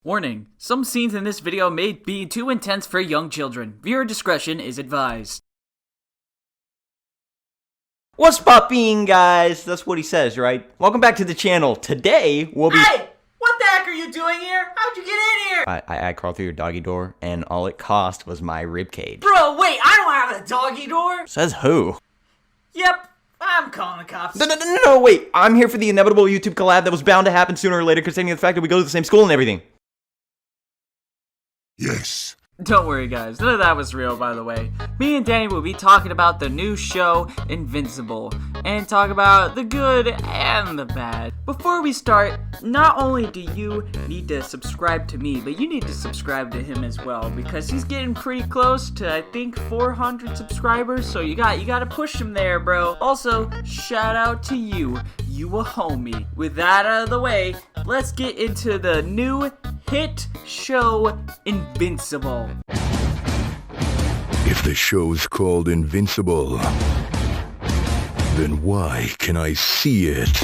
Warning, some scenes in this video may be too intense for young children. Viewer discretion is advised. What's poppin', guys? That's what he says, right? Welcome back to the channel. Today, we'll be- Hey! What the heck are you doing here? How'd you get in here? I crawled through your doggy door, and all it cost was my ribcage. Bro, wait, I don't have a doggy door! Says who? Yep, I'm calling the cops. No, wait. I'm here for the inevitable YouTube collab that was bound to happen sooner or later, considering the fact that we go to the same school and everything. Yes. Don't worry guys, none of that was real by the way. Me and Danny will be talking about the new show, Invincible, and talk about the good and the bad. Before we start, not only do you need to subscribe to me, but you need to subscribe to him as well, because he's getting pretty close to, I think, 400 subscribers, so you gotta push him there, bro. Also, shout out to you a homie. With that out of the way, let's get into the new hit show, Invincible. If the show's called Invincible, then why can I see it?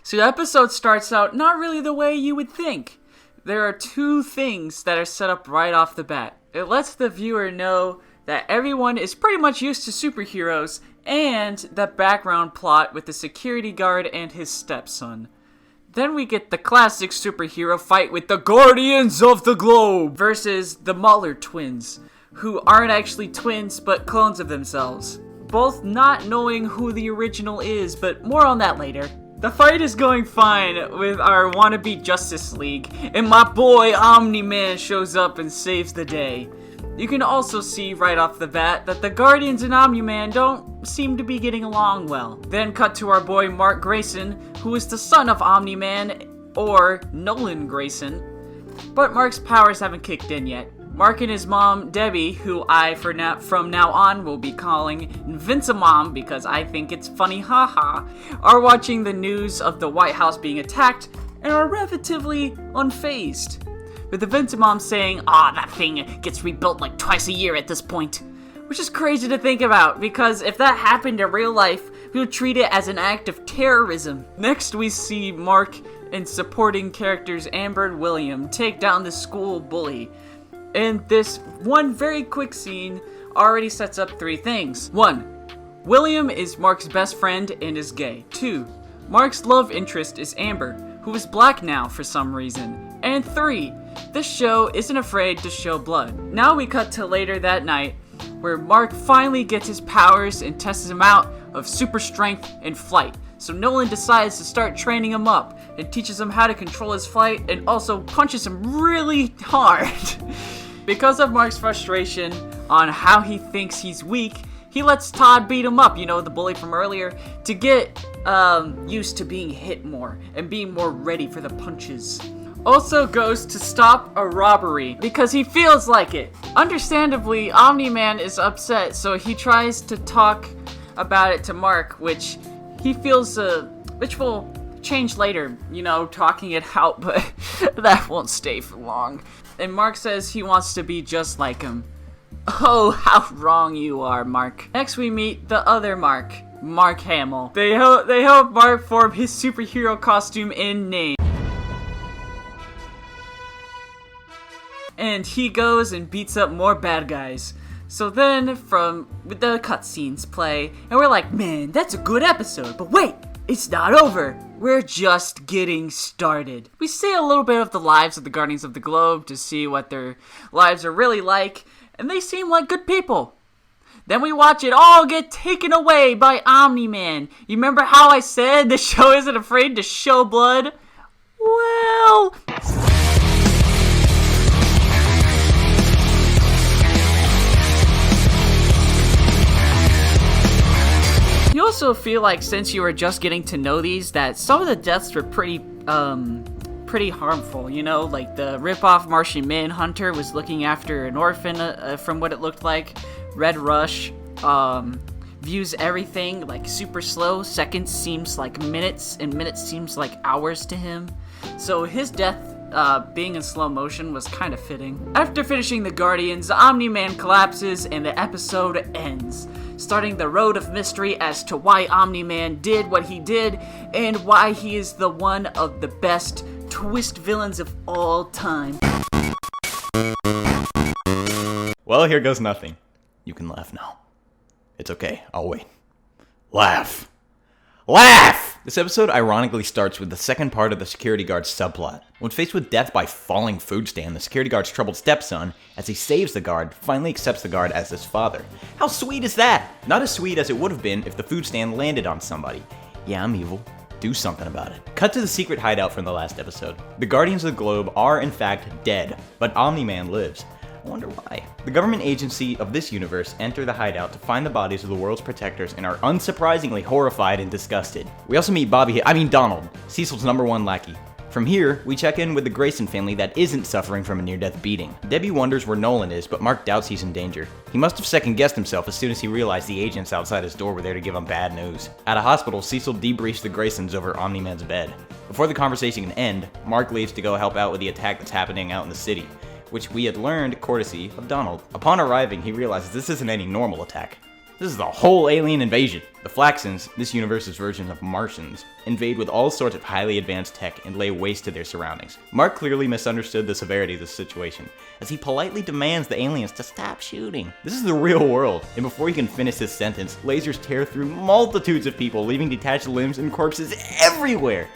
So the episode starts out not really the way you would think. There are two things that are set up right off the bat. It lets the viewer know that everyone is pretty much used to superheroes, and the background plot with the security guard and his stepson. Then we get the classic superhero fight with the Guardians of the Globe versus the Muller twins, who aren't actually twins but clones of themselves. Both not knowing who the original is, but more on that later. The fight is going fine with our wannabe Justice League, and my boy Omniman shows up and saves the day. You can also see right off the bat that the Guardians and Omniman don't seem to be getting along well. Then cut to our boy Mark Grayson, who is the son of Omniman, or Nolan Grayson. But Mark's powers haven't kicked in yet. Mark and his mom, Debbie, who I from now on will be calling Invincimom because I think it's funny, haha, are watching the news of the White House being attacked and are relatively unfazed. With Invincimom saying, that thing gets rebuilt like twice a year at this point. Which is crazy to think about, because if that happened in real life, we would treat it as an act of terrorism. Next we see Mark and supporting characters Amber and William take down the school bully. And this one very quick scene already sets up three things. 1. William is Mark's best friend and is gay. 2. Mark's love interest is Amber, who is black now for some reason. And 3. This show isn't afraid to show blood. Now we cut to later that night, where Mark finally gets his powers and tests him out of super strength and flight. So Nolan decides to start training him up and teaches him how to control his flight and also punches him really hard. Because of Mark's frustration on how he thinks he's weak, he lets Todd beat him up, the bully from earlier, to get used to being hit more and being more ready for the punches. Also goes to stop a robbery because he feels like it. Understandably, Omniman is upset, so he tries to talk about it to Mark, which he feels, which will change later, talking it out, but that won't stay for long. And Mark says he wants to be just like him. Oh, how wrong you are, Mark. Next we meet the other Mark, Mark Hamill. They help Mark form his superhero costume and name. And he goes and beats up more bad guys. So then, the cutscenes play, and we're like, man, that's a good episode. But wait, it's not over. We're just getting started. We see a little bit of the lives of the Guardians of the Globe to see what their lives are really like, and they seem like good people. Then we watch it all get taken away by Omni-Man. You remember how I said the show isn't afraid to show blood? Well... You also feel like since you were just getting to know these, that some of the deaths were pretty harmful, like the rip-off Martian Manhunter was looking after an orphan, from what it looked like. Red Rush, views everything like super slow. Seconds seems like minutes, and minutes seems like hours to him. So his death being in slow motion was kind of fitting. After finishing the Guardians, Omni-Man collapses and the episode ends, starting the road of mystery as to why Omni-Man did what he did and why he is the one of the best twist villains of all time. Well, here goes nothing. You can laugh now. It's okay, I'll wait. Laugh! Laugh! This episode ironically starts with the second part of the security guard's subplot. When faced with death by falling food stand, the security guard's troubled stepson, as he saves the guard, finally accepts the guard as his father. How sweet is that? Not as sweet as it would have been if the food stand landed on somebody. Yeah, I'm evil. Do something about it. Cut to the secret hideout from the last episode. The Guardians of the Globe are in fact dead, but Omni-Man lives. I wonder why. The government agency of this universe enter the hideout to find the bodies of the world's protectors and are unsurprisingly horrified and disgusted. We also meet Donald, Cecil's #1 lackey. From here, we check in with the Grayson family that isn't suffering from a near-death beating. Debbie wonders where Nolan is, but Mark doubts he's in danger. He must have second-guessed himself as soon as he realized the agents outside his door were there to give him bad news. At a hospital, Cecil debriefs the Graysons over Omni-Man's bed. Before the conversation can end, Mark leaves to go help out with the attack that's happening out in the city, which we had learned courtesy of Donald. Upon arriving, he realizes this isn't any normal attack. This is the whole alien invasion. The Flaxons, this universe's version of Martians, invade with all sorts of highly advanced tech and lay waste to their surroundings. Mark clearly misunderstood the severity of the situation, as he politely demands the aliens to stop shooting. This is the real world, and before he can finish his sentence, lasers tear through multitudes of people, leaving detached limbs and corpses everywhere.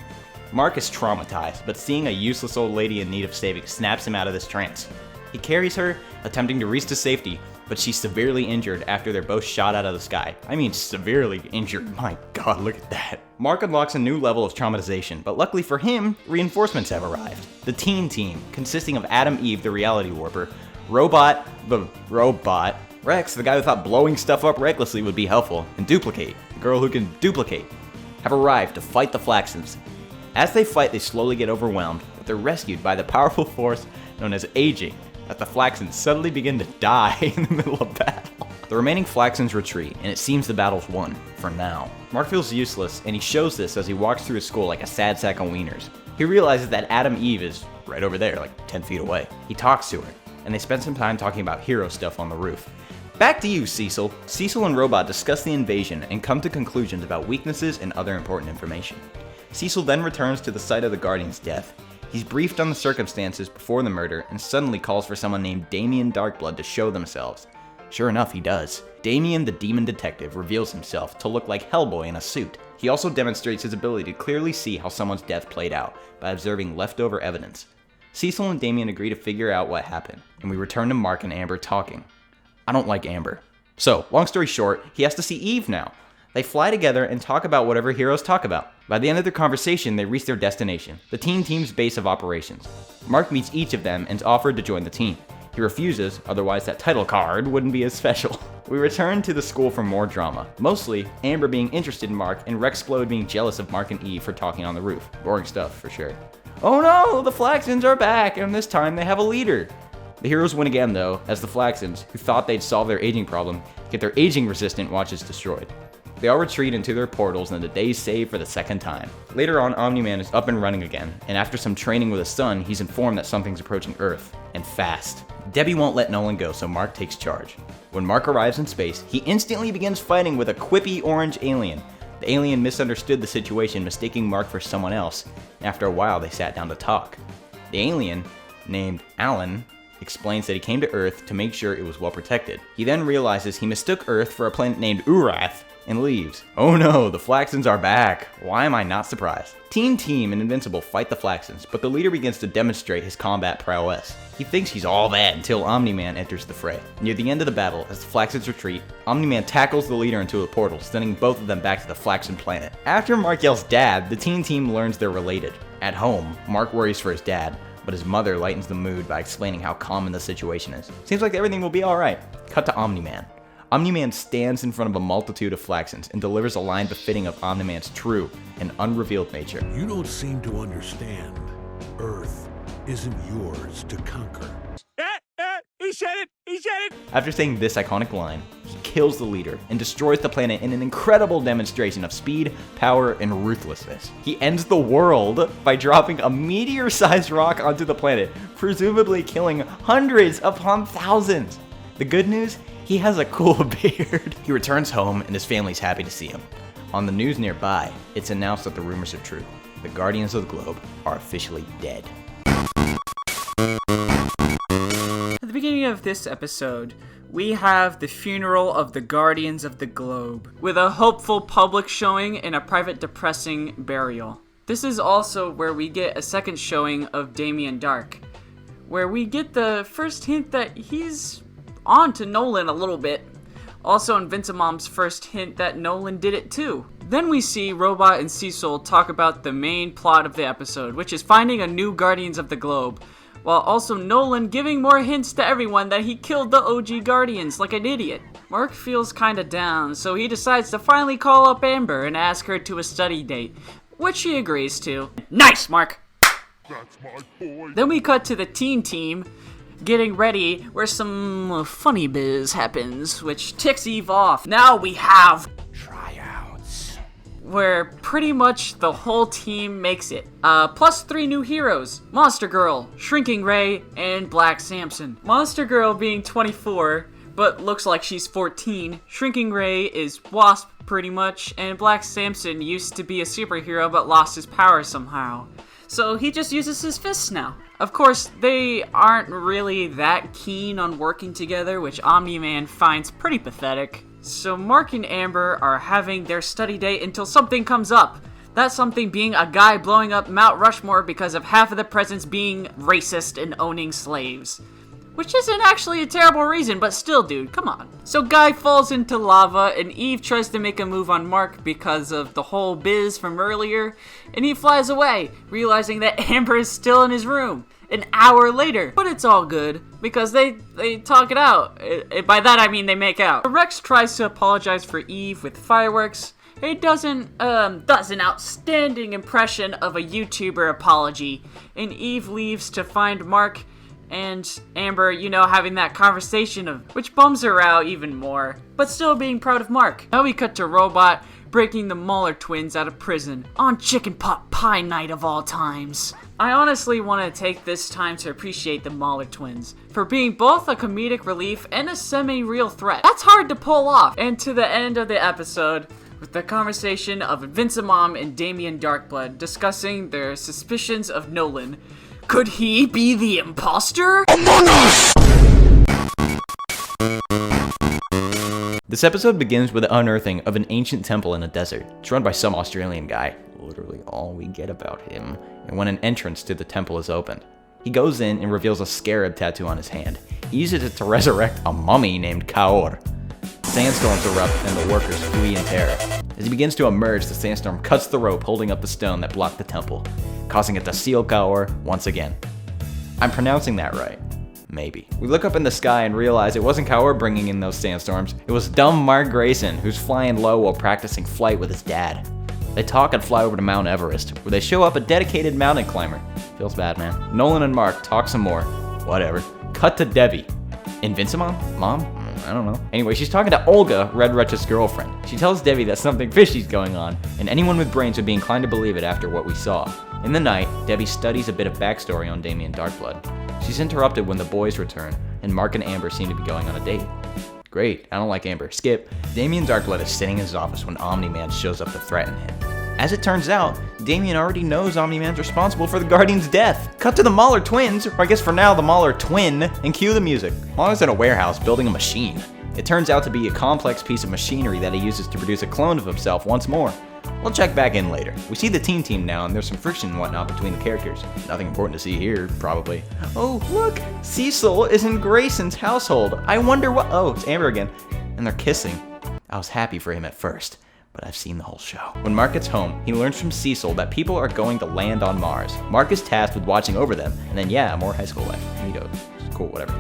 Mark is traumatized, but seeing a useless old lady in need of saving snaps him out of this trance. He carries her, attempting to reach to safety, but she's severely injured after they're both shot out of the sky. I mean severely injured, my god, look at that. Mark unlocks a new level of traumatization, but luckily for him, reinforcements have arrived. The Teen Team, consisting of Adam Eve, the reality warper, Robot, the robot, Rex, the guy who thought blowing stuff up recklessly would be helpful, and Duplicate, the girl who can duplicate, have arrived to fight the Flaxons. As they fight, they slowly get overwhelmed, but they're rescued by the powerful force known as aging, as the Flaxons suddenly begin to die in the middle of battle. The remaining Flaxons retreat, and it seems the battle's won, for now. Mark feels useless, and he shows this as he walks through his school like a sad sack of wieners. He realizes that Adam Eve is right over there, like 10 feet away. He talks to her, and they spend some time talking about hero stuff on the roof. Back to you, Cecil. Cecil and Robot discuss the invasion and come to conclusions about weaknesses and other important information. Cecil then returns to the site of the Guardian's death. He's briefed on the circumstances before the murder and suddenly calls for someone named Damien Darkblood to show themselves. Sure enough, he does. Damien, the demon detective, reveals himself to look like Hellboy in a suit. He also demonstrates his ability to clearly see how someone's death played out by observing leftover evidence. Cecil and Damien agree to figure out what happened, and we return to Mark and Amber talking. I don't like Amber. So, long story short, he has to see Eve now. They fly together and talk about whatever heroes talk about. By the end of their conversation, they reach their destination, the Teen Team's base of operations. Mark meets each of them and is offered to join the team. He refuses, otherwise that title card wouldn't be as special. We return to the school for more drama. Mostly, Amber being interested in Mark and Rexplode being jealous of Mark and Eve for talking on the roof. Boring stuff, for sure. Oh no, the Flaxons are back, and this time they have a leader. The heroes win again though, as the Flaxons, who thought they'd solve their aging problem, get their aging-resistant watches destroyed. They all retreat into their portals and the day's saved for the second time. Later on, Omni-Man is up and running again, and after some training with his son, he's informed that something's approaching Earth, and fast. Debbie won't let Nolan go, so Mark takes charge. When Mark arrives in space, he instantly begins fighting with a quippy orange alien. The alien misunderstood the situation, mistaking Mark for someone else, and after a while they sat down to talk. The alien, named Alan, explains that he came to Earth to make sure it was well protected. He then realizes he mistook Earth for a planet named Urath, and leaves. Oh no, the Flaxons are back. Why am I not surprised? Teen Team and Invincible fight the Flaxons, but the leader begins to demonstrate his combat prowess. He thinks he's all that until Omni-Man enters the fray. Near the end of the battle, as the Flaxons retreat, Omni-Man tackles the leader into a portal, sending both of them back to the Flaxon planet. After Mark yells dad, the Teen Team learns they're related. At home, Mark worries for his dad, but his mother lightens the mood by explaining how common the situation is. Seems like everything will be alright. Cut to Omni-Man. Omni-Man stands in front of a multitude of Flaxons and delivers a line befitting of Omni-Man's true and unrevealed nature. You don't seem to understand. Earth isn't yours to conquer. After saying this iconic line, he kills the leader and destroys the planet in an incredible demonstration of speed, power, and ruthlessness. He ends the world by dropping a meteor-sized rock onto the planet, presumably killing hundreds upon thousands. The good news? He has a cool beard. He returns home and his family's happy to see him. On the news nearby, it's announced that the rumors are true. The Guardians of the Globe are officially dead. At the beginning of this episode, we have the funeral of the Guardians of the Globe, with a hopeful public showing and a private depressing burial. This is also where we get a second showing of Damien Darhk, where we get the first hint that he's on to Nolan a little bit. Also Invincible's first hint that Nolan did it too. Then we see Robot and Cecil talk about the main plot of the episode, which is finding a new Guardians of the Globe, while also Nolan giving more hints to everyone that he killed the OG Guardians like an idiot. Mark feels kinda down, so he decides to finally call up Amber and ask her to a study date, which she agrees to. Nice, Mark! That's my boy. Then we cut to the teen team getting ready, where some funny biz happens, which ticks Eve off. Now we have Tryouts. where pretty much the whole team makes it. Plus 3 new heroes: Monster Girl, Shrinking Ray, and Black Samson. Monster Girl being 24, but looks like she's 14. Shrinking Ray is Wasp, pretty much, and Black Samson used to be a superhero but lost his power somehow. So he just uses his fists now. Of course, they aren't really that keen on working together, which Omniman finds pretty pathetic. So Mark and Amber are having their study date until something comes up. That something being a guy blowing up Mount Rushmore because of half of the presidents being racist and owning slaves. Which isn't actually a terrible reason, but still, dude, come on. So Guy falls into lava, and Eve tries to make a move on Mark because of the whole biz from earlier, and he flies away, realizing that Amber is still in his room an hour later. But it's all good, because they talk it out. By that I mean they make out. Rex tries to apologize for Eve with fireworks. He does an outstanding impression of a YouTuber apology, and Eve leaves to find Mark and Amber, having that conversation which bums her out even more, but still being proud of Mark. Now we cut to Robot breaking the Mauler twins out of prison on chicken pot pie night of all times. I honestly want to take this time to appreciate the Mauler twins for being both a comedic relief and a semi-real threat. That's hard to pull off. And to the end of the episode, with the conversation of Invincible and Damien Darkblood discussing their suspicions of Nolan. Could he be the imposter? Among Us! This episode begins with the unearthing of an ancient temple in a desert. It's run by some Australian guy, literally all we get about him, and when an entrance to the temple is opened. He goes in and reveals a scarab tattoo on his hand. He uses it to resurrect a mummy named Kaor. Sandstorms erupt and the workers flee in terror. As he begins to emerge, the sandstorm cuts the rope holding up the stone that blocked the temple, causing it to seal Kaor once again. I'm pronouncing that right. Maybe. We look up in the sky and realize it wasn't Kaor bringing in those sandstorms. It was dumb Mark Grayson, who's flying low while practicing flight with his dad. They talk and fly over to Mount Everest, where they show up a dedicated mountain climber. Feels bad, man. Nolan and Mark talk some more. Whatever. Cut to Debbie. Invincible? Mom? I don't know. Anyway, she's talking to Olga, Red Wretch's girlfriend. She tells Debbie that something fishy's going on, and anyone with brains would be inclined to believe it after what we saw. In the night, Debbie studies a bit of backstory on Damien Darkblood. She's interrupted when the boys return, and Mark and Amber seem to be going on a date. Great, I don't like Amber. Skip. Damien Darkblood is sitting in his office when Omniman shows up to threaten him. As it turns out, Damien already knows Omniman's responsible for the Guardian's death. Cut to the Mauler twins, or I guess for now the Mauler twin, and cue the music. Mauler's in a warehouse building a machine. It turns out to be a complex piece of machinery that he uses to produce a clone of himself once more. We'll check back in later. We see the teen team now, and there's some friction and whatnot between the characters. Nothing important to see here, probably. Oh, look! Cecil is in Grayson's household. I wonder what— oh, it's Amber again. And they're kissing. I was happy for him at first, but I've seen the whole show. When Mark gets home, he learns from Cecil that people are going to land on Mars. Mark is tasked with watching over them, and then yeah, more high school life. Neato. Cool, whatever.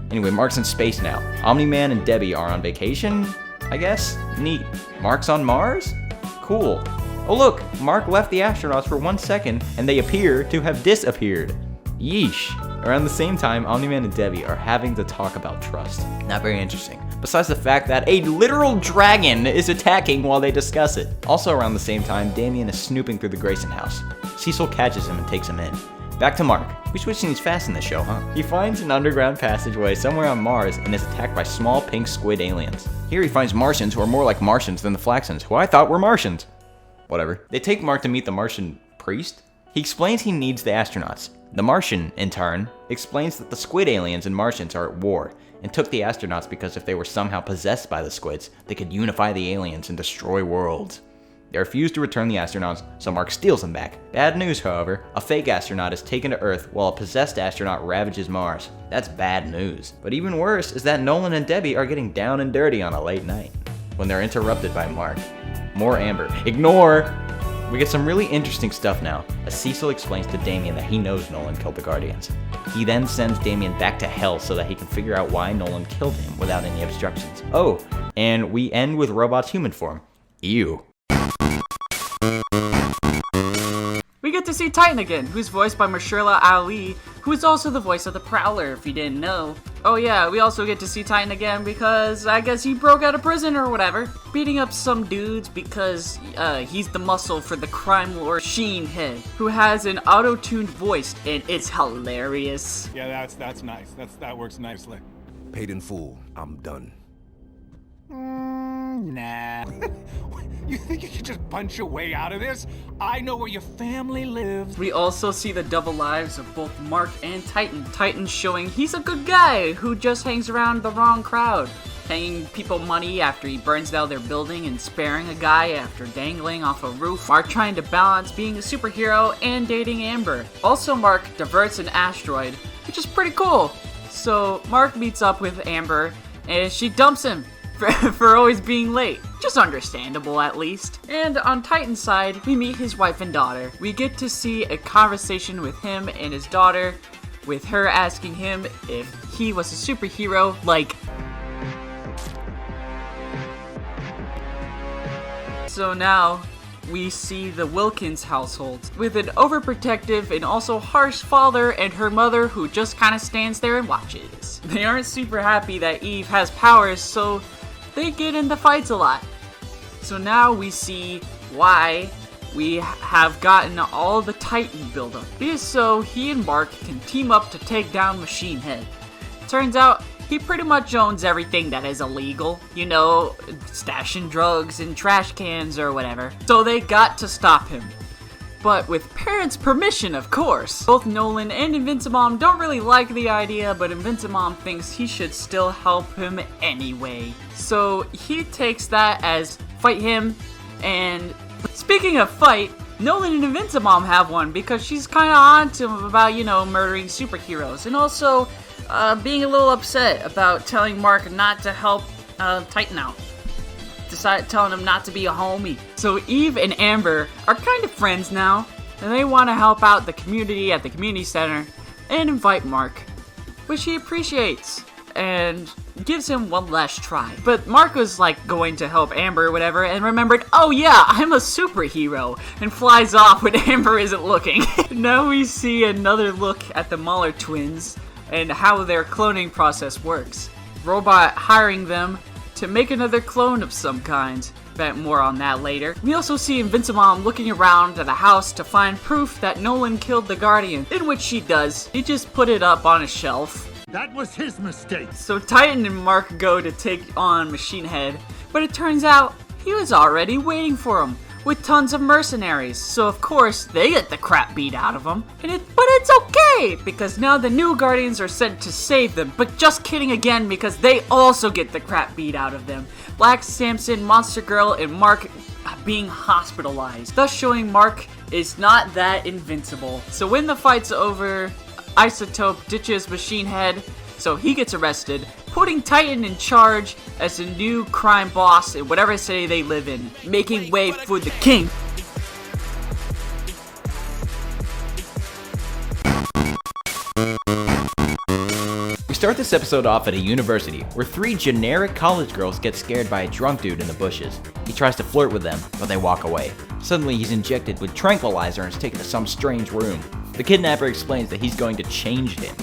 Anyway, Mark's in space now. Omni-Man and Debbie are on vacation, I guess? Neat. Mark's on Mars? Cool. Oh look, Mark left the astronauts for 1 second, and they appear to have disappeared. Yeesh. Around the same time, Omni-Man and Debbie are having to talk about trust. Not very interesting. besides the fact that a literal dragon is attacking while they discuss it. Also around the same time, Damien is snooping through the Grayson house. Cecil catches him and takes him in. Back to Mark. We switch things fast in this show, huh? He finds an underground passageway somewhere on Mars and is attacked by small pink squid aliens. Here he finds Martians who are more like Martians than the Flaxons, who I thought were Martians. Whatever. They take Mark to meet the Martian priest. He explains he needs the astronauts. The Martian, in turn, explains that the squid aliens and Martians are at war, and took the astronauts because if they were somehow possessed by the squids, they could unify the aliens and destroy worlds. They refuse to return the astronauts, so Mark steals them back. Bad news, however, a fake astronaut is taken to Earth while a possessed astronaut ravages Mars. That's bad news. But even worse is that Nolan and Debbie are getting down and dirty on a late night, when they're interrupted by Mark. More Amber. Ignore! We get some really interesting stuff now, as Cecil explains to Damien that he knows Nolan killed the Guardians. He then sends Damien back to Hell so that he can figure out why Nolan killed him without any obstructions. Oh, and we end with Robot's human form. Ew. We get to see Titan again, who's voiced by Mahershala Ali, who is also the voice of the Prowler, if you didn't know. Oh yeah, we also get to see Titan again because I guess he broke out of prison or whatever, beating up some dudes because he's the muscle for the crime lord Machine Head, who has an auto-tuned voice, and it's hilarious. Yeah, that's nice. That works nicely. Paid in full. I'm done. Nah. You think you can just punch your way out of this? I know where your family lives. We also see the double lives of both Mark and Titan. Titan showing he's a good guy who just hangs around the wrong crowd, paying people money after he burns down their building and sparing a guy after dangling off a roof. Mark trying to balance being a superhero and dating Amber. Also, Mark diverts an asteroid, which is pretty cool. So Mark meets up with Amber and she dumps him for always being late. Just understandable, at least. And on Titan's side, we meet his wife and daughter. We get to see a conversation with him and his daughter, with her asking him if he was a superhero, like... So now, we see the Wilkins household, with an overprotective and also harsh father and her mother who just kind of stands there and watches. They aren't super happy that Eve has powers, so they get into fights a lot. So now we see why we have gotten all the Titan buildup. Because so he and Mark can team up to take down Machine Head. Turns out he pretty much owns everything that is illegal. You know, stashing drugs in trash cans or whatever. So they got to stop him. But with parents' permission, of course. Both Nolan and Invincible don't really like the idea, but Invincible thinks he should still help him anyway. So he takes that as fight him, and speaking of fight, Nolan and Invincible have one because she's kind of on to him about, you know, murdering superheroes. And also being a little upset about telling Mark not to help Titan out. Telling him not to be a homie. So Eve and Amber are kind of friends now, and they want to help out the community at the community center and invite Mark, which he appreciates and gives him one last try. But Mark was like going to help Amber or whatever and remembered, oh yeah, I'm a superhero, and flies off when Amber isn't looking. Now we see another look at the Mahler twins and how their cloning process works. Robot hiring them to make another clone of some kind. Bet more on that later. We also see Invincible looking around at the house to find proof that Nolan killed the Guardian, in which she does. He just put it up on a shelf. That was his mistake. So Titan and Mark go to take on Machine Head, but it turns out he was already waiting for him with tons of mercenaries. So of course they get the crap beat out of them. But it's okay because now the new Guardians are sent to save them. But just kidding again, because they also get the crap beat out of them. Black Samson, Monster Girl, and Mark being hospitalized, thus showing Mark is not that invincible. So when the fight's over, Isotope ditches Machine Head, so he gets arrested, putting Titan in charge as the new crime boss in whatever city they live in, making way for the king. We start this episode off at a university where three generic college girls get scared by a drunk dude in the bushes. He tries to flirt with them, but they walk away. Suddenly he's injected with tranquilizer and is taken to some strange room. The kidnapper explains that he's going to change him.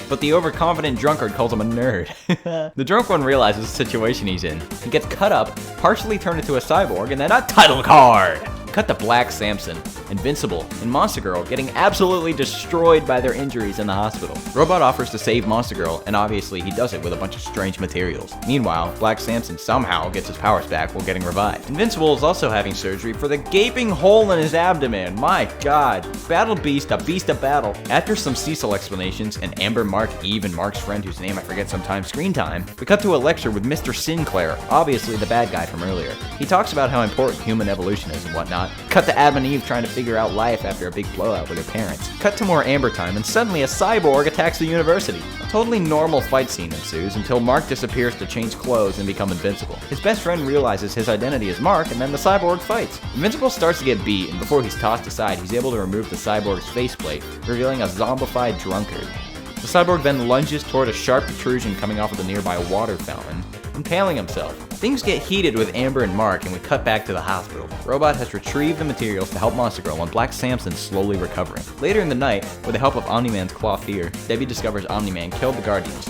but the overconfident drunkard calls him a nerd. The drunk one realizes the situation he's in. He gets cut up, partially turned into a cyborg, and then a title card! Cut to Black Samson, Invincible, and Monster Girl getting absolutely destroyed by their injuries in the hospital. Robot offers to save Monster Girl, and obviously he does it with a bunch of strange materials. Meanwhile, Black Samson somehow gets his powers back while getting revived. Invincible is also having surgery for the gaping hole in his abdomen. My god. Battle Beast, a beast of battle. After some Cecil explanations, and Amber, Mark, Eve, and Mark's friend whose name I forget sometimes screen time, we cut to a lecture with Mr. Sinclair, obviously the bad guy from earlier. He talks about how important human evolution is and whatnot. Cut to Adam and Eve trying to figure out life after a big blowout with their parents. Cut to more Amber time, and suddenly a cyborg attacks the university. A totally normal fight scene ensues until Mark disappears to change clothes and become invincible. His best friend realizes his identity is Mark, and then the cyborg fights. Invincible starts to get beat, and before he's tossed aside, he's able to remove the cyborg's faceplate, revealing a zombified drunkard. The cyborg then lunges toward a sharp protrusion coming off of the nearby water fountain, impaling himself. Things get heated with Amber and Mark, and we cut back to the hospital. Robot has retrieved the materials to help Monster Girl, and Black Samson slowly recovering. Later in the night, with the help of Omniman's Coiffure, Debbie discovers Omniman killed the Guardians.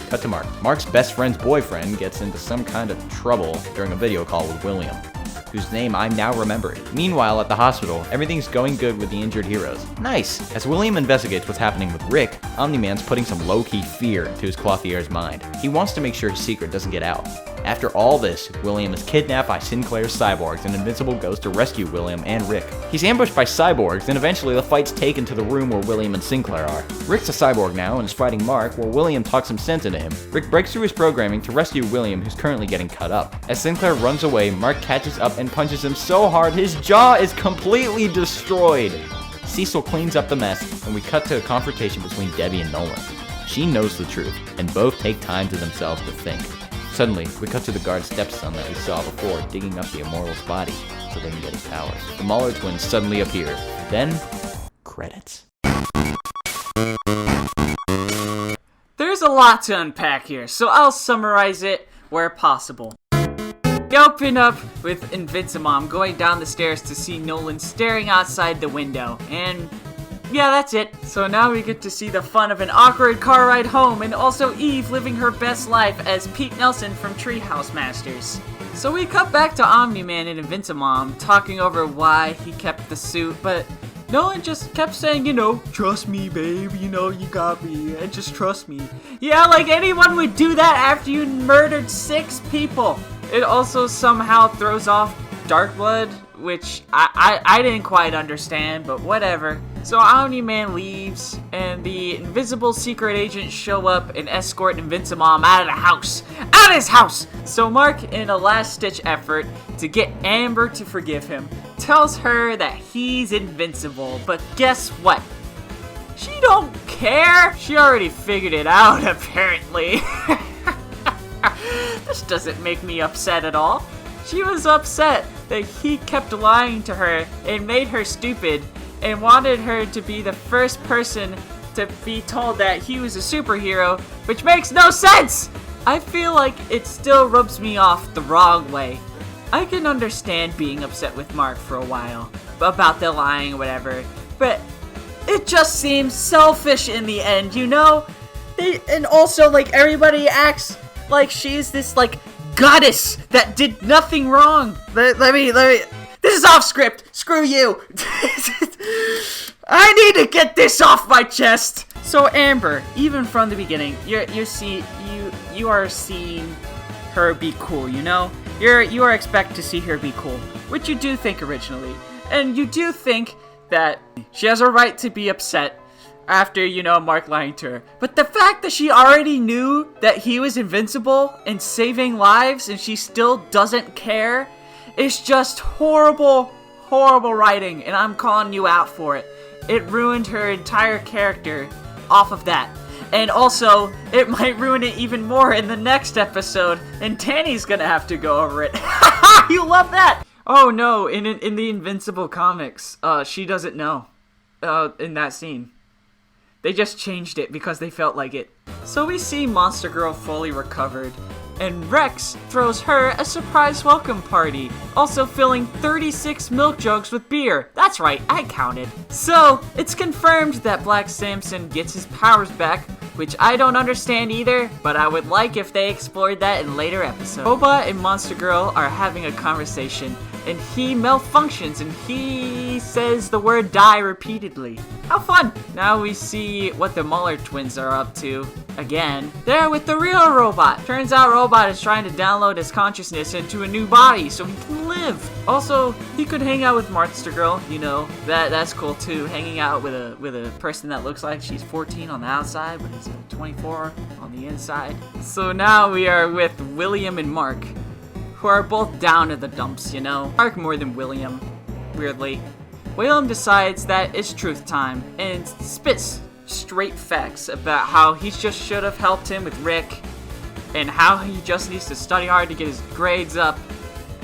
Cut to Mark. Mark's best friend's boyfriend gets into some kind of trouble during a video call with William, whose name I'm now remembering. Meanwhile, at the hospital, everything's going good with the injured heroes. Nice! As William investigates what's happening with Rick, Omniman's putting some low-key fear into his coiffeur's mind. He wants to make sure his secret doesn't get out. After all this, William is kidnapped by Sinclair's cyborgs, and Invincible goes to rescue William and Rick. He's ambushed by cyborgs, and eventually the fight's taken to the room where William and Sinclair are. Rick's a cyborg now and is fighting Mark, while William talks some sense into him. Rick breaks through his programming to rescue William, who's currently getting cut up. As Sinclair runs away, Mark catches up and punches him so hard his jaw is completely destroyed. Cecil cleans up the mess, and we cut to a confrontation between Debbie and Nolan. She knows the truth, and both take time to themselves to think. Suddenly, we cut to the guard's stepson that we saw before digging up the Immortal's body so they can get his powers. The Mahler twins suddenly appear. Then, credits. There's a lot to unpack here, so I'll summarize it where possible. We open up with Invincible going down the stairs to see Nolan staring outside the window, and yeah, that's it. So now we get to see the fun of an awkward car ride home, and also Eve living her best life as Pete Nelson from Treehouse Masters. So we cut back to Omni-Man and Invincible talking over why he kept the suit, but Nolan just kept saying, trust me, babe, you got me, and just trust me. Yeah, like anyone would do that after you murdered 6 people. It also somehow throws off Darkblood, which I didn't quite understand, but whatever. So Omni-Man leaves, and the invisible secret agents show up and escort Invincible out of the house. Out of his house! So Mark, in a last-ditch effort to get Amber to forgive him, tells her that he's invincible, but guess what? She don't care! She already figured it out, apparently. This doesn't make me upset at all. She was upset that he kept lying to her and made her stupid, and wanted her to be the first person to be told that he was a superhero, which makes no sense! I feel like it still rubs me off the wrong way. I can understand being upset with Mark for a while about the lying or whatever, but it just seems selfish in the end, and also, everybody acts like she's this, goddess that did nothing wrong. Let me. This is off script. Screw you. I need to get this off my chest. So Amber, even from the beginning, you are seeing her be cool. You are expected to see her be cool, which you do think originally, and you do think that she has a right to be upset after, Mark lying to her. But the fact that she already knew that he was invincible and saving lives and she still doesn't care is just horrible, horrible writing, and I'm calling you out for it. It ruined her entire character off of that. And also, it might ruin it even more in the next episode, and Danny's gonna have to go over it. You love that! Oh no, in the Invincible comics, she doesn't know in that scene. They just changed it because they felt like it. So we see Monster Girl fully recovered, and Rex throws her a surprise welcome party, also filling 36 milk jugs with beer. That's right, I counted. So, it's confirmed that Black Samson gets his powers back which I don't understand either, but I would like if they explored that in later episodes. Robot and Monster Girl are having a conversation, and he malfunctions and he says the word die repeatedly. How fun! Now we see what the Muller twins are up to. Again, they're with the real Robot. Turns out Robot is trying to download his consciousness into a new body so he can live. Also, he could hang out with Monster Girl, you know, that's cool too. Hanging out with a person that looks like she's 14 on the outside, but is 24 on the inside. So now we are with William and Mark, who are both down in the dumps, you know. Mark more than William, weirdly. William decides that it's truth time and spits straight facts about how he just should have helped him with Rick and how he just needs to study hard to get his grades up,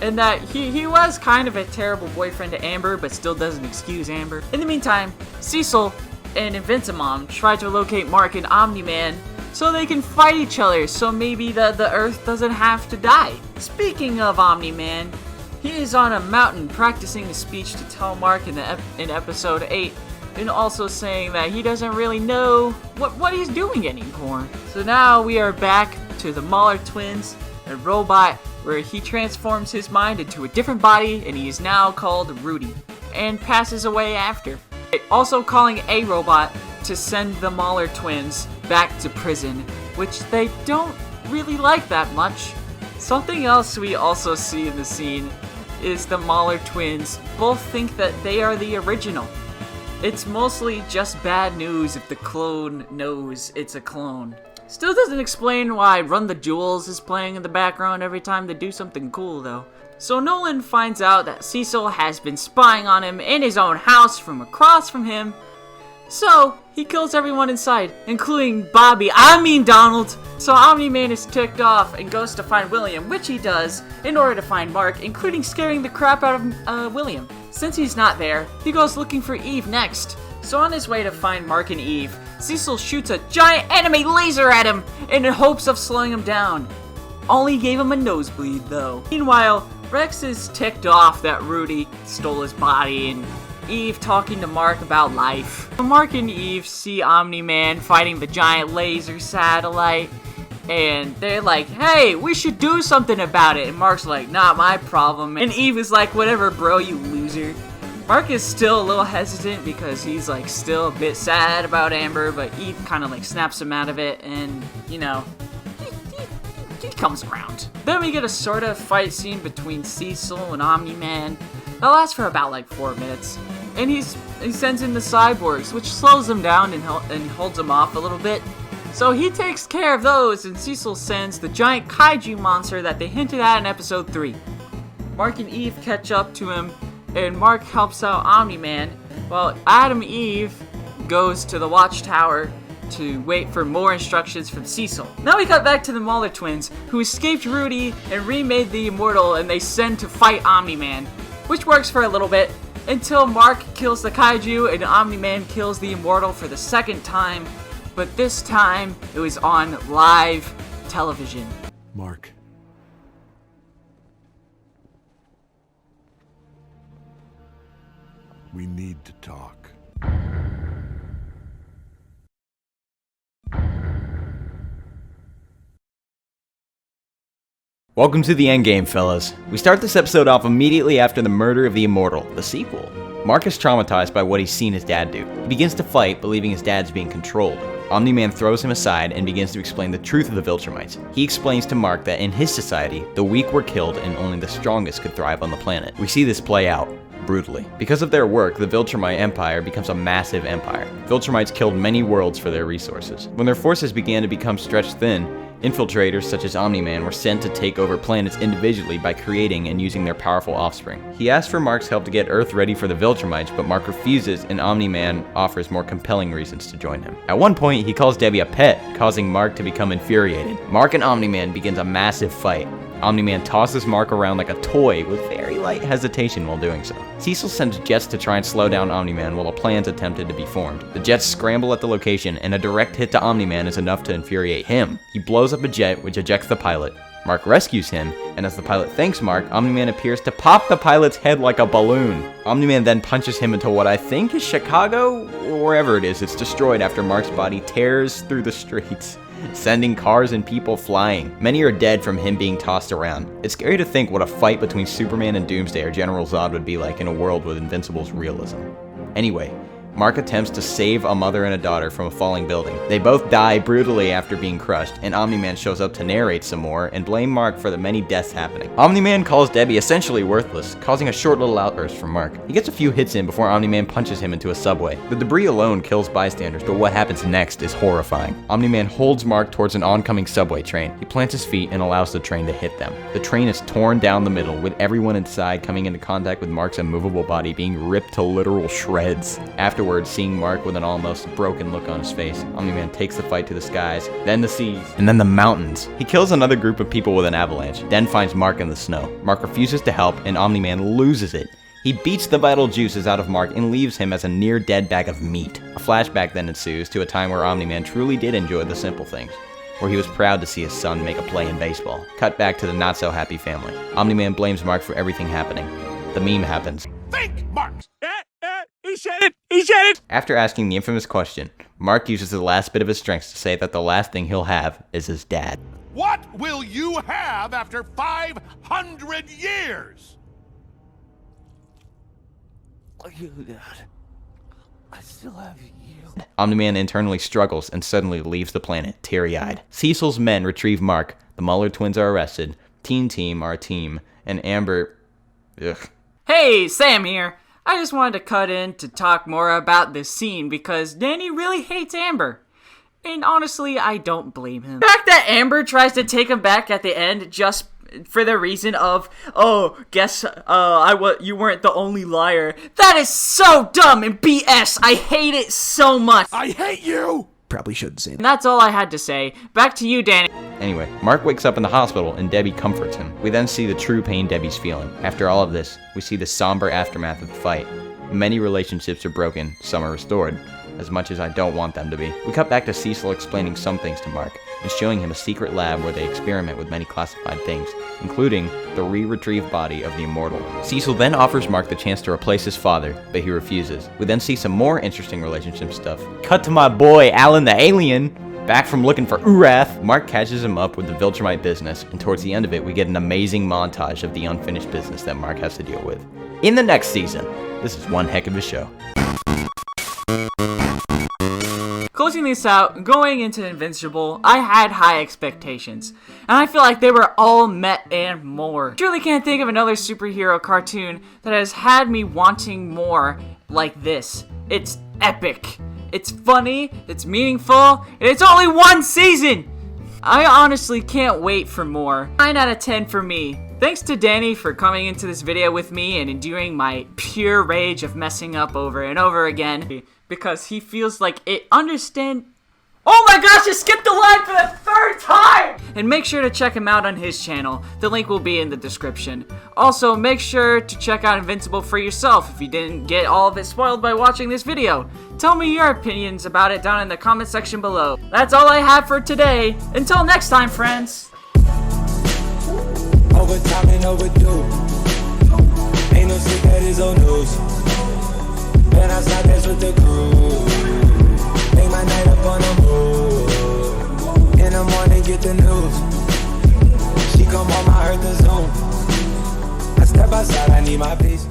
and that he was kind of a terrible boyfriend to Amber but still doesn't excuse Amber. In the meantime, Cecil and Invincible try to locate Mark and Omniman so they can fight each other, so maybe the Earth doesn't have to die. Speaking of Omniman, he is on a mountain practicing a speech to tell Mark in episode 8, and also saying that he doesn't really know what he's doing anymore. So now we are back to the Muller twins, a robot where he transforms his mind into a different body, and he is now called Rudy, and passes away after. Also calling a robot to send the Muller twins back to prison, which they don't really like that much. Something else we also see in the scene is the Muller twins both think that they are the original. It's mostly just bad news if the clone knows it's a clone. Still doesn't explain why Run the Jewels is playing in the background every time they do something cool though. So Nolan finds out that Cecil has been spying on him in his own house from across from him. So he kills everyone inside, including Donald. So Omni-Man is ticked off and goes to find William, which he does, in order to find Mark, including scaring the crap out of William. Since he's not there, he goes looking for Eve next. So on his way to find Mark and Eve, Cecil shoots a giant anime laser at him in hopes of slowing him down. Only gave him a nosebleed though. Meanwhile, Rex is ticked off that Rudy stole his body and Eve talking to Mark about life. Mark and Eve see Omni-Man fighting the giant laser satellite, and they're like, hey, we should do something about it. And Mark's like, not my problem. And Eve is like, whatever bro, you loser. Mark is still a little hesitant because he's like still a bit sad about Amber, but Eve kind of like snaps him out of it, and you know, he comes around. Then we get a sort of fight scene between Cecil and Omni-Man that lasts for about like 4 minutes. And he sends in the cyborgs, which slows them down and holds them off a little bit. So he takes care of those, and Cecil sends the giant kaiju monster that they hinted at in episode 3. Mark and Eve catch up to him, and Mark helps out Omni-Man, while Adam Eve goes to the watchtower to wait for more instructions from Cecil. Now we cut back to the Muller twins, who escaped Rudy and remade the Immortal, and they send to fight Omni-Man, which works for a little bit, until Mark kills the kaiju and Omni-Man kills the Immortal for the second time, but this time it was on live television. Mark. We need to talk. Welcome to the endgame, fellas. We start this episode off immediately after the murder of the Immortal, the sequel. Mark is traumatized by what he's seen his dad do. He begins to fight, believing his dad's being controlled. Omni-Man throws him aside and begins to explain the truth of the Viltrumites. He explains to Mark that in his society, the weak were killed and only the strongest could thrive on the planet. We see this play out brutally. Because of their work, the Viltrumite Empire becomes a massive empire. Viltrumites killed many worlds for their resources. When their forces began to become stretched thin, infiltrators such as Omni-Man were sent to take over planets individually by creating and using their powerful offspring. He asks for Mark's help to get Earth ready for the Viltrumites, but Mark refuses, and Omni-Man offers more compelling reasons to join him. At one point, he calls Debbie a pet, causing Mark to become infuriated. Mark and Omni-Man begins a massive fight. Omni-Man tosses Mark around like a toy with very light hesitation while doing so. Cecil sends jets to try and slow down Omni-Man while a plan's attempted to be formed. The jets scramble at the location, and a direct hit to Omni-Man is enough to infuriate him. He blows up a jet, which ejects the pilot. Mark rescues him, and as the pilot thanks Mark, Omni-Man appears to pop the pilot's head like a balloon. Omni-Man then punches him into what I think is Chicago, or wherever it is. It's destroyed after Mark's body tears through the streets, sending cars and people flying. Many are dead from him being tossed around. It's scary to think what a fight between Superman and Doomsday or General Zod would be like in a world with Invincible's realism. Anyway, Mark attempts to save a mother and a daughter from a falling building. They both die brutally after being crushed, and Omni-Man shows up to narrate some more and blame Mark for the many deaths happening. Omni-Man calls Debbie essentially worthless, causing a short little outburst from Mark. He gets a few hits in before Omni-Man punches him into a subway. The debris alone kills bystanders, but what happens next is horrifying. Omni-Man holds Mark towards an oncoming subway train. He plants his feet and allows the train to hit them. The train is torn down the middle, with everyone inside coming into contact with Mark's immovable body being ripped to literal shreds. Afterwards, seeing Mark with an almost broken look on his face, Omni-Man takes the fight to the skies, then the seas, and then the mountains. He kills another group of people with an avalanche, then finds Mark in the snow. Mark refuses to help, and Omni-Man loses it. He beats the vital juices out of Mark and leaves him as a near-dead bag of meat. A flashback then ensues to a time where Omni-Man truly did enjoy the simple things, where he was proud to see his son make a play in baseball. Cut back to the not-so-happy family. Omni-Man blames Mark for everything happening. The meme happens. Think, Mark! He said it! He said it! After asking the infamous question, Mark uses the last bit of his strength to say that the last thing he'll have is his dad. What will you have after 500 years? You, Dad. I still have you. Omni-Man internally struggles and suddenly leaves the planet, teary-eyed. Cecil's men retrieve Mark, the Muller twins are arrested, Teen Team, our team, and Amber... Ugh. Hey, Sam here. I just wanted to cut in to talk more about this scene because Danny really hates Amber. And honestly, I don't blame him. The fact that Amber tries to take him back at the end just for the reason of, oh, guess you weren't the only liar. That is so dumb and BS. I hate it so much. I hate you! Probably shouldn't say that. And that's all I had to say. Back to you, Danny. Anyway, Mark wakes up in the hospital and Debbie comforts him. We then see the true pain Debbie's feeling. After all of this, we see the somber aftermath of the fight. Many relationships are broken, some are restored, as much as I don't want them to be. We cut back to Cecil explaining some things to Mark, and showing him a secret lab where they experiment with many classified things, including the re-retrieved body of the immortal. Cecil then offers Mark the chance to replace his father, but he refuses. We then see some more interesting relationship stuff. Cut to my boy, Alan the Alien, back from looking for Urath. Mark catches him up with the Viltrumite business, and towards the end of it, we get an amazing montage of the unfinished business that Mark has to deal with. In the next season, this is one heck of a show. Closing this out, going into Invincible, I had high expectations, and I feel like they were all met and more. Truly can't think of another superhero cartoon that has had me wanting more like this. It's epic, it's funny, it's meaningful, and it's only one season! I honestly can't wait for more. 9 out of 10 for me. Thanks to Danny for coming into this video with me and enduring my pure rage of messing up over and over again. Because he feels like it understand. Oh my gosh, I skipped the line for the 3rd time! And make sure to check him out on his channel. The link will be in the description. Also, make sure to check out Invincible for yourself if you didn't get all of it spoiled by watching this video. Tell me your opinions about it down in the comment section below. That's all I have for today. Until next time, friends. Overtime and overdue. Ain't no secret, it's old news. When I start dance with the crew, make my night up on the move. In the morning, get the news. She come home, I heard the Zoom. I step outside, I need my peace.